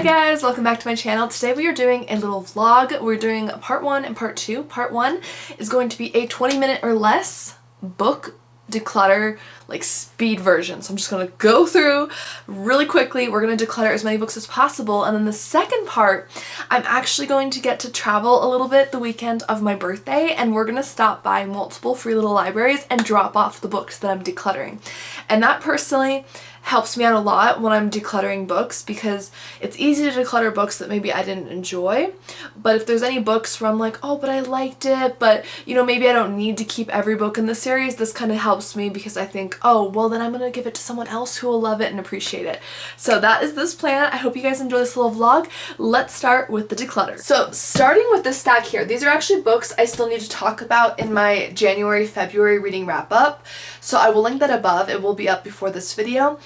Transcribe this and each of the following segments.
guys, welcome back to my channel. Today we are doing a little vlog. We're doing part 1 and part 2. Part 1 is going to be a 20-minute or less book declutter, like speed version. So I'm just going to go through really quickly. We're going to declutter as many books as possible, and then the second part, I'm actually going to get to travel a little bit the weekend of my birthday, and we're going to stop by multiple free little libraries and drop off the books that I'm decluttering. And that personally helps me out a lot when I'm decluttering books, because it's easy to declutter books that maybe I didn't enjoy, but if there's any books where I'm like, oh, but I liked it, but you know, maybe I don't need to keep every book in the series, this kind of helps me because I think, oh, well then I'm gonna give it to someone else who will love it and appreciate it. So that is this plan. I hope you guys enjoy this little vlog. Let's start with the declutter. So starting with this stack here, these are actually books I still need to talk about in my January-February reading wrap-up. So I will link that above. It will be up before this video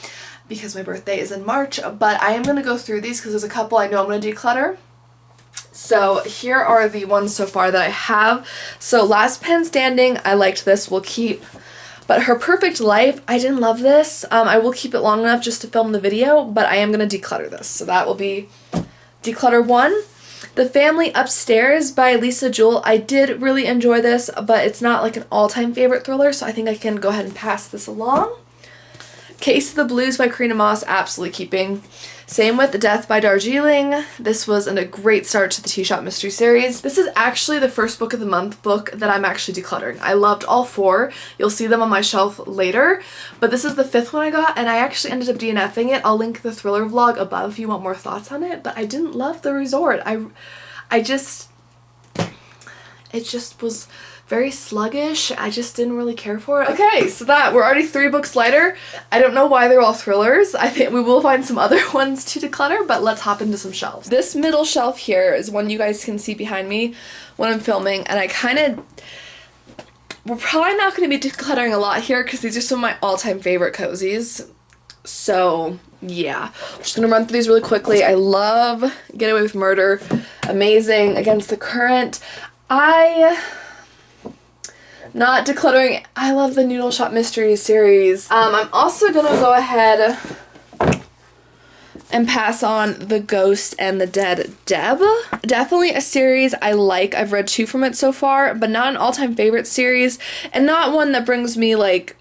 because my birthday is in March, but I am going to go through these because there's a couple I know I'm going to declutter. So here are the ones so far that I have. So Last Pen Standing, I liked this, we'll keep. But Her Perfect Life, I didn't love this. I will keep it long enough just to film the video, but I am going to declutter this. So that will be declutter 1. The Family Upstairs by Lisa Jewell. I did really enjoy this, but it's not like an all-time favorite thriller, so I think I can go ahead and pass this along. Case of the Blues by Karina Moss, absolutely keeping. Same with Death by Darjeeling. This was a great start to the Tea Shop Mystery Series. This is actually the first book of the month book that I'm actually decluttering. I loved all 4. You'll see them on my shelf later, but this is the 5th one I got, and I actually ended up DNFing it. I'll link the thriller vlog above if you want more thoughts on it, but I didn't love The Resort. It just was very sluggish. I just didn't really care for it. Okay, so we're already 3 books lighter. I don't know why they're all thrillers. I think we will find some other ones to declutter, but let's hop into some shelves. This middle shelf here is one you guys can see behind me when I'm filming, and we're probably not going to be decluttering a lot here because these are some of my all-time favorite cozies. So yeah, I'm just gonna run through these really quickly. I love Get Away with Murder. Amazing. Against the Current. Not decluttering. I love the Noodle Shop Mysteries series. I'm also gonna go ahead and pass on The Ghost and the Dead Deb. Definitely a series I like. I've read 2 from it so far, but not an all-time favorite series, and not one that brings me like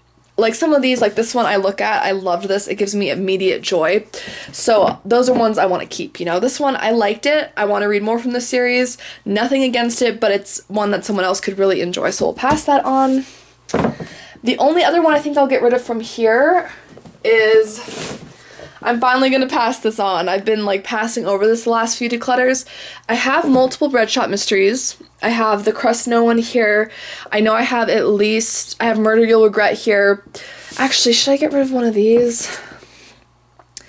some of these, like this one I look at, I loved this, it gives me immediate joy. So those are ones I want to keep, you know. This one, I liked it, I want to read more from the series, nothing against it, but it's one that someone else could really enjoy, so we'll pass that on. The only other one I think I'll get rid of from here is, I'm finally going to pass this on. I've been like passing over this the last few declutters. I have multiple Bread Shop Mysteries. I have The Crust No One here. I know I have Murder You'll Regret here. Actually, should I get rid of one of these?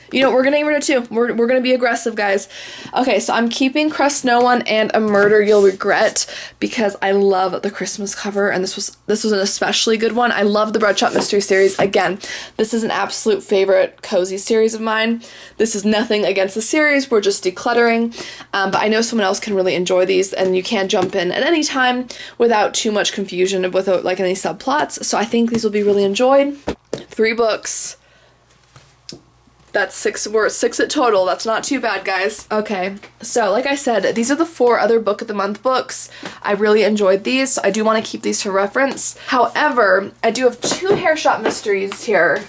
You know, we're gonna get rid of 2. We're gonna be aggressive, guys. Okay, so I'm keeping Crust No One and A Murder You'll Regret because I love the Christmas cover, and this was an especially good one. I love the Bread Shop Mystery series. Again, this is an absolute favorite cozy series of mine. This is nothing against the series. We're just decluttering, but I know someone else can really enjoy these, and you can jump in at any time without too much confusion and without like any subplots. So I think these will be really enjoyed. 3 books. That's 6, we're at 6 at total. That's not too bad, guys. Okay, so like I said, these are the 4 other book of the month books. I really enjoyed these, so I do want to keep these for reference. However, I do have 2 Hair Shop Mysteries here.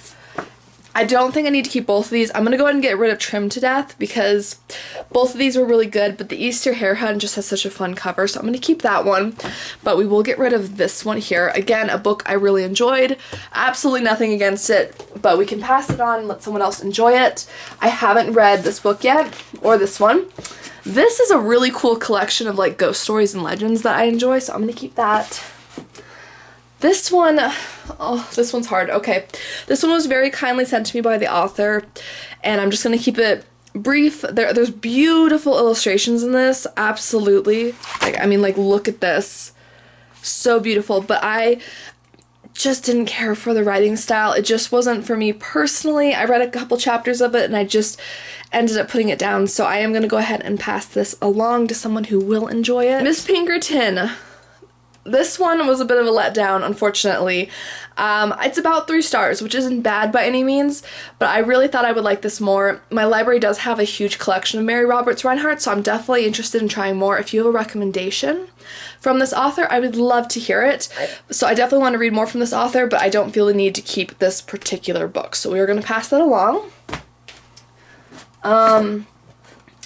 I don't think I need to keep both of these. I'm going to go ahead and get rid of Trim to Death because both of these were really good, but the Easter Hair Hunt just has such a fun cover, so I'm going to keep that one. But we will get rid of this one here. Again, a book I really enjoyed. Absolutely nothing against it, but we can pass it on, let someone else enjoy it. I haven't read this book yet, or this one. This is a really cool collection of like ghost stories and legends that I enjoy, so I'm going to keep that. This one, oh, this one's hard. Okay, this one was very kindly sent to me by the author, and I'm just going to keep it brief. There's beautiful illustrations in this, absolutely. Like, I mean, like, look at this. So beautiful, but I just didn't care for the writing style. It just wasn't for me personally. I read a couple chapters of it, and I just ended up putting it down, so I am going to go ahead and pass this along to someone who will enjoy it. Miss Pinkerton. this one was a bit of a letdown, unfortunately. It's about 3 stars, which isn't bad by any means, but I really thought I would like this more. My library does have a huge collection of Mary Roberts Rinehart, so I'm definitely interested in trying more. If you have a recommendation from this author, I would love to hear it. So I definitely want to read more from this author, but I don't feel the need to keep this particular book, so we are going to pass that along.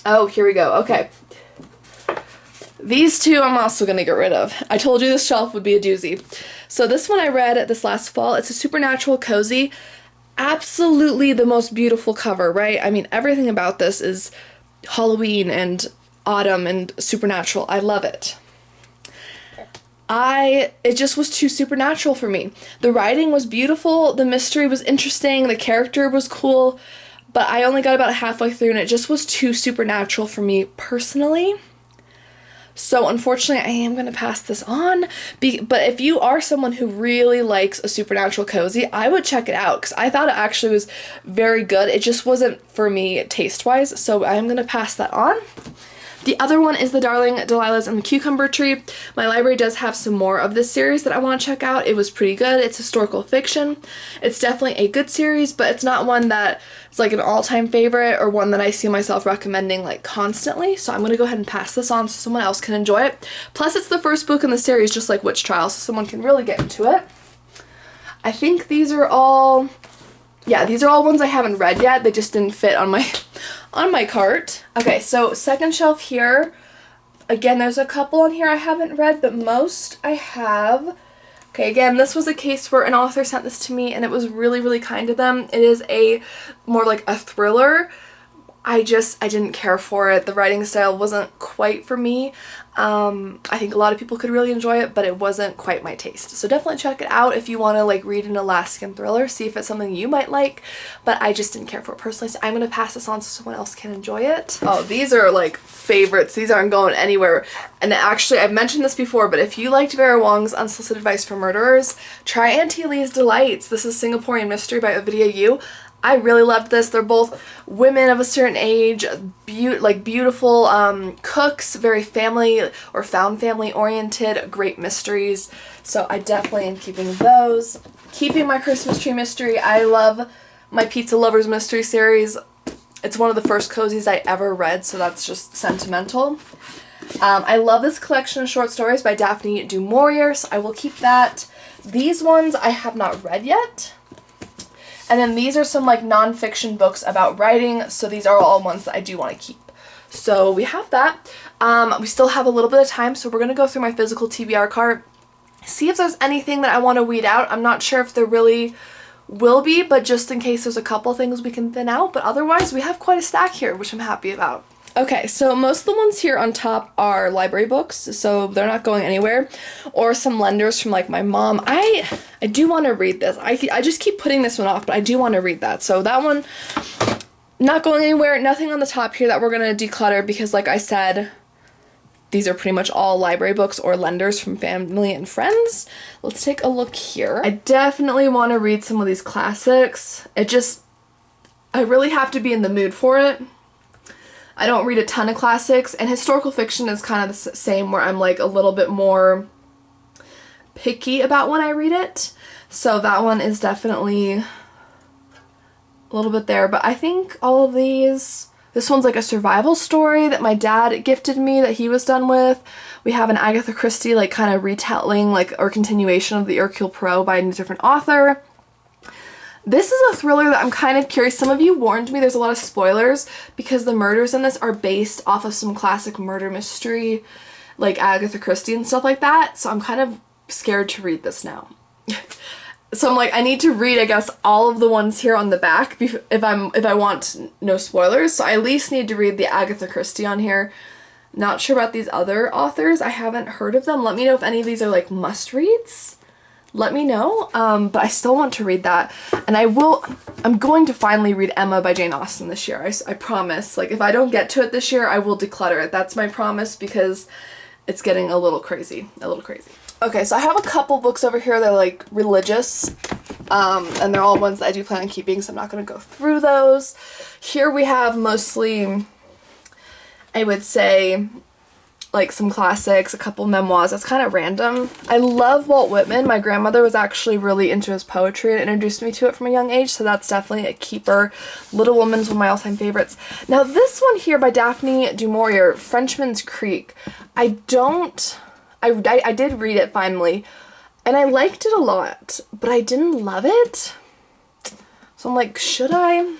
Oh, here we go. Okay. These two I'm also going to get rid of. I told you this shelf would be a doozy. So this one I read this last fall. It's a supernatural cozy. Absolutely the most beautiful cover, right? I mean, everything about this is Halloween and autumn and supernatural. I love it. It just was too supernatural for me. The writing was beautiful, the mystery was interesting, the character was cool, but I only got about halfway through and it just was too supernatural for me personally. So unfortunately, I am going to pass this on, but if you are someone who really likes a supernatural cozy, I would check it out, because I thought it actually was very good. It just wasn't for me taste-wise, so I am going to pass that on. The other one is The Darling Delilahs and the Cucumber Tree. My library does have some more of this series that I want to check out. It was pretty good. It's historical fiction. It's definitely a good series, but it's not one that is like an all-time favorite or one that I see myself recommending like constantly. So I'm going to go ahead and pass this on so someone else can enjoy it. Plus, it's the first book in the series, just like Witch Trials, so someone can really get into it. I think these are all... yeah, these are all ones I haven't read yet. They just didn't fit on my cart. Okay, so second shelf here. Again, there's a couple on here I haven't read, but most I have. Okay, again, this was a case where an author sent this to me and it was really, really kind of them. It is more like a thriller. I didn't care for it. The writing style wasn't quite for me. I think a lot of people could really enjoy it, but it wasn't quite my taste. So definitely check it out if you want to like read an Alaskan thriller, see if it's something you might like, but I just didn't care for it personally, so I'm going to pass this on so someone else can enjoy it. Oh, these are like favorites. These aren't going anywhere. And actually, I've mentioned this before, but if you liked Vera Wong's Unsolicited Advice for Murderers, try Auntie Lee's Delights. This is Singaporean Mystery by Ovidia Yu. I really loved this. They're both women of a certain age, beautiful cooks, very family or found family oriented, great mysteries. So I definitely am keeping those. Keeping my Christmas tree mystery. I love my Pizza Lovers mystery series. It's one of the first cozies I ever read, so that's just sentimental. I love this collection of short stories by Daphne du Maurier, so I will keep that. These ones I have not read yet. And then these are some like nonfiction books about writing, so these are all ones that I do want to keep. So we have that. We still have a little bit of time, so we're going to go through my physical TBR cart, see if there's anything that I want to weed out. I'm not sure if there really will be, but just in case there's a couple things we can thin out, but otherwise we have quite a stack here, which I'm happy about. Okay, so most of the ones here on top are library books, so they're not going anywhere, or some lenders from like my mom. I do want to read this. I just keep putting this one off, but I do want to read that. So that one, not going anywhere. Nothing on the top here that we're going to declutter because like I said, these are pretty much all library books or lenders from family and friends. Let's take a look here. I definitely want to read some of these classics. I really have to be in the mood for it. I don't read a ton of classics, and historical fiction is kind of the same, where I'm like a little bit more picky about when I read it. So that one is definitely a little bit there, but I think all of these, this one's like a survival story that my dad gifted me that he was done with. We have an Agatha Christie like kind of retelling like or continuation of the Hercule Poirot by a different author. This is a thriller that I'm kind of curious. Some of you warned me there's a lot of spoilers because the murders in this are based off of some classic murder mystery like Agatha Christie and stuff like that. So I'm kind of scared to read this now. So I'm like, I need to read, I guess, all of the ones here on the back if I want no spoilers. So I at least need to read the Agatha Christie on here. Not sure about these other authors. I haven't heard of them. Let me know if any of these are like must-reads. Let me know, but I still want to read that, and I'm going to finally read Emma by Jane Austen this year, I promise. Like, if I don't get to it this year, I will declutter it. That's my promise, because it's getting a little crazy. Okay, so I have a couple books over here that are, like, religious, and they're all ones that I do plan on keeping, so I'm not going to go through those. Here we have mostly, I would say, like some classics, a couple memoirs. That's kind of random. I love Walt Whitman. My grandmother was actually really into his poetry and introduced me to it from a young age, so that's definitely a keeper. Little Woman's one of my all-time favorites. Now this one here by Daphne du Maurier, Frenchman's Creek. I did read it finally, and I liked it a lot, but I didn't love it. So I'm like, should I?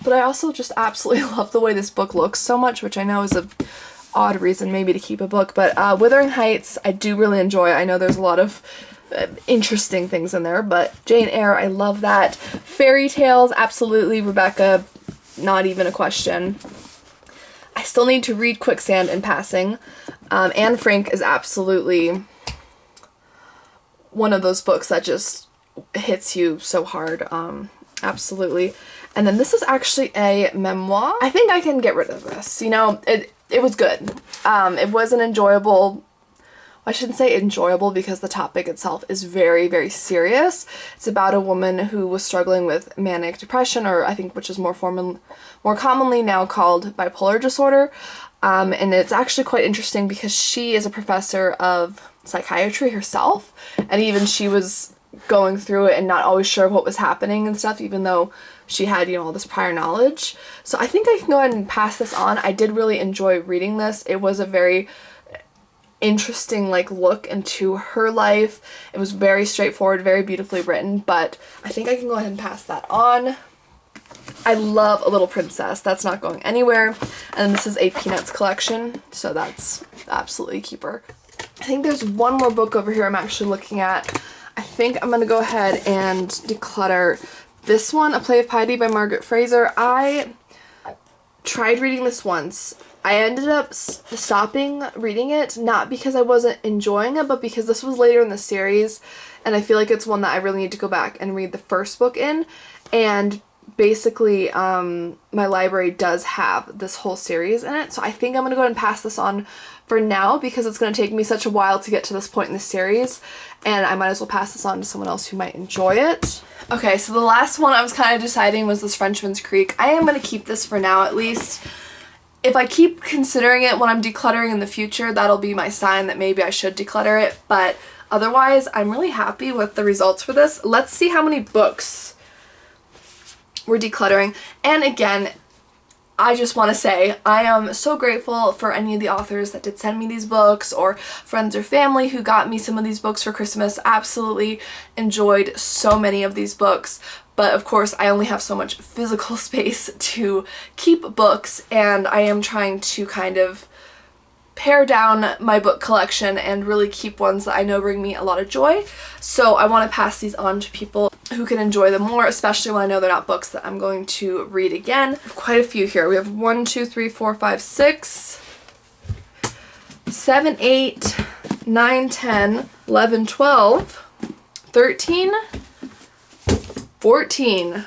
But I also just absolutely love the way this book looks so much, which I know is a odd reason maybe to keep a book. But Wuthering Heights, I do really enjoy. I know there's a lot of interesting things in there, but Jane Eyre, I love that. Fairy tales, absolutely. Rebecca, not even a question. I still need to read Quicksand in passing. Anne Frank is absolutely one of those books that just hits you so hard. Absolutely. And then this is actually a memoir. I think I can get rid of this. You know, it was good. It was an enjoyable, I shouldn't say enjoyable because the topic itself is very, very serious. It's about a woman who was struggling with manic depression, or I think which is more commonly now called bipolar disorder. And it's actually quite interesting because she is a professor of psychiatry herself, and even she was going through it and not always sure what was happening and stuff, even though she had, you know, all this prior knowledge. So I think I can go ahead and pass this on. I did really enjoy reading this. It was a very interesting like look into her life. It was very straightforward, very beautifully written, but I think I can go ahead and pass that on. I love A Little Princess. That's not going anywhere. And this is a Peanuts collection, so that's absolutely a keeper. I think there's one more book over here I'm actually looking at. I think I'm going to go ahead and declutter this one, A Play of Piety by Margaret Fraser. I tried reading this once. I ended up stopping reading it, not because I wasn't enjoying it, but because this was later in the series, and I feel like it's one that I really need to go back and read the first book in. And basically, my library does have this whole series in it, so I think I'm going to go ahead and pass this on for now because it's going to take me such a while to get to this point in the series, and I might as well pass this on to someone else who might enjoy it. Okay, so the last one I was kind of deciding was this Frenchman's Creek. I am going to keep this for now at least. If I keep considering it when I'm decluttering in the future, that'll be my sign that maybe I should declutter it, but otherwise I'm really happy with the results for this. Let's see how many books we're decluttering. And again, I just want to say I am so grateful for any of the authors that did send me these books, or friends or family who got me some of these books for Christmas. Absolutely enjoyed so many of these books, but of course I only have so much physical space to keep books, and I am trying to kind of pare down my book collection and really keep ones that I know bring me a lot of joy. So I want to pass these on to people who can enjoy them more, especially when I know they're not books that I'm going to read again. Quite a few here. We have 1, 2, 3, 4, 5, 6, 7, 8, 9, 10, 11, 12, 13, 14.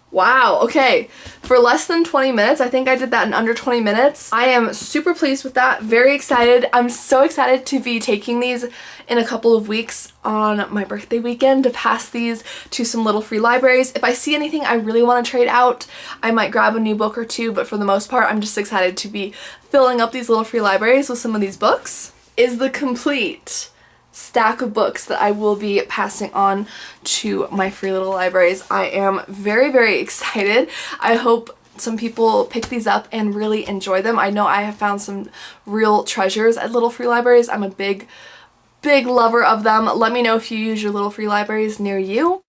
Wow, okay. For less than 20 minutes, I think I did that in under 20 minutes. I am super pleased with that, very excited. I'm so excited to be taking these in a couple of weeks on my birthday weekend to pass these to some little free libraries. If I see anything I really want to trade out, I might grab a new book or two, but for the most part, I'm just excited to be filling up these little free libraries with some of these books. Is the complete stack of books that I will be passing on to my free little libraries. I am very, very excited. I hope some people pick these up and really enjoy them. I know I have found some real treasures at little free libraries. I'm a big lover of them. Let me know if you use your little free libraries near you.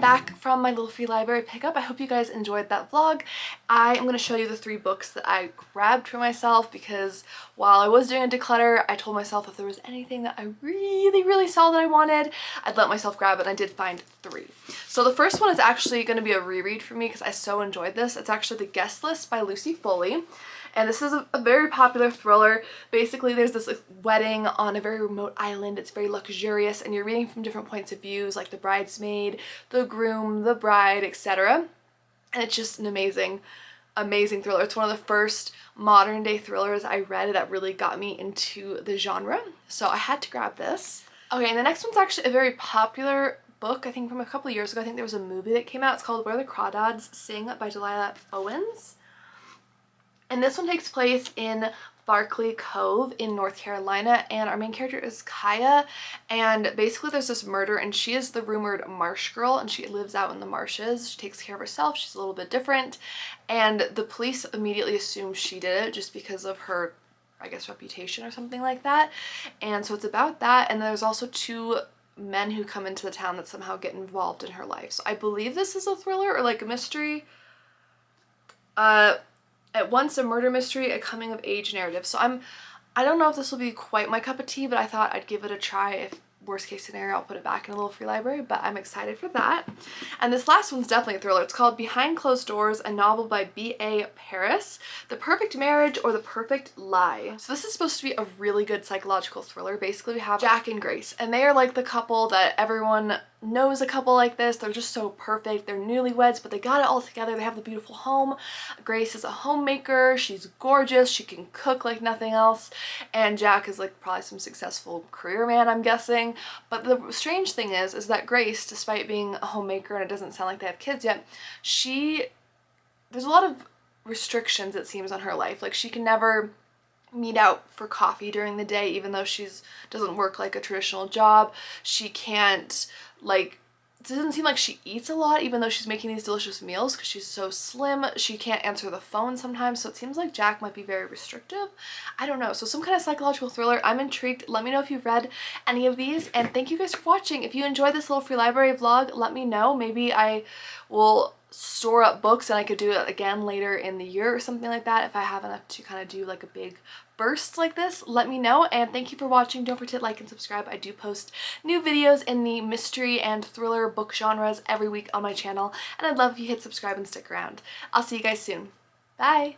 back from my little free library pickup. I hope you guys enjoyed that vlog. I am going to show you the 3 books that I grabbed for myself because while I was doing a declutter, I told myself if there was anything that I really saw that I wanted, I'd let myself grab it, and I did find 3. So the first one is actually going to be a reread for me because I so enjoyed this. It's actually The Guest List by Lucy Foley. And this is a very popular thriller. Basically, there's this wedding on a very remote island. It's very luxurious, and you're reading from different points of views, like the bridesmaid, the groom, the bride, etc. And it's just an amazing thriller. It's one of the first modern day thrillers I read that really got me into the genre. So I had to grab this. Okay, and the next one's actually a very popular book, I think from a couple of years ago. I think there was a movie that came out. It's called Where the Crawdads Sing by Delilah Owens. And this one takes place in Barkley Cove in North Carolina, and our main character is Kaya, and basically there's this murder, and she is the rumored marsh girl, and she lives out in the marshes. She takes care of herself. She's a little bit different, and the police immediately assume she did it just because of her, I guess, reputation or something like that. And so it's about that, and there's also 2 men who come into the town that somehow get involved in her life. So I believe this is a thriller or like a mystery. At once a murder mystery, a coming of age narrative. So I don't know if this will be quite my cup of tea, but I thought I'd give it a try. If worst case scenario, I'll put it back in a little free library, but I'm excited for that. And this last one's definitely a thriller. It's called Behind Closed Doors, a novel by B.A. Paris, The Perfect Marriage or the Perfect Lie. So this is supposed to be a really good psychological thriller. Basically, we have Jack and Grace, and they are like the couple that everyone knows, a couple like this. They're just so perfect. They're newlyweds, but they got it all together. They have the beautiful home. Grace is a homemaker. She's gorgeous. She can cook like nothing else. And Jack is like probably some successful career man, I'm guessing. But the strange thing is that Grace, despite being a homemaker, and it doesn't sound like they have kids yet, there's a lot of restrictions, it seems, on her life. Like, she can never meet out for coffee during the day, even though doesn't work like a traditional job. She can't, like, it doesn't seem like she eats a lot, even though she's making these delicious meals because she's so slim. She can't answer the phone sometimes, so it seems like Jack might be very restrictive. I don't know. So some kind of psychological thriller. I'm intrigued. Let me know if you've read any of these, and thank you guys for watching. If you enjoyed this little free library vlog, let me know. Maybe I will store up books and I could do it again later in the year or something like that. If I have enough to kind of do like a big burst like this, let me know. And thank you for watching. Don't forget to like and subscribe. I do post new videos in the mystery and thriller book genres every week on my channel, and I'd love if you hit subscribe and stick around. I'll see you guys soon. Bye!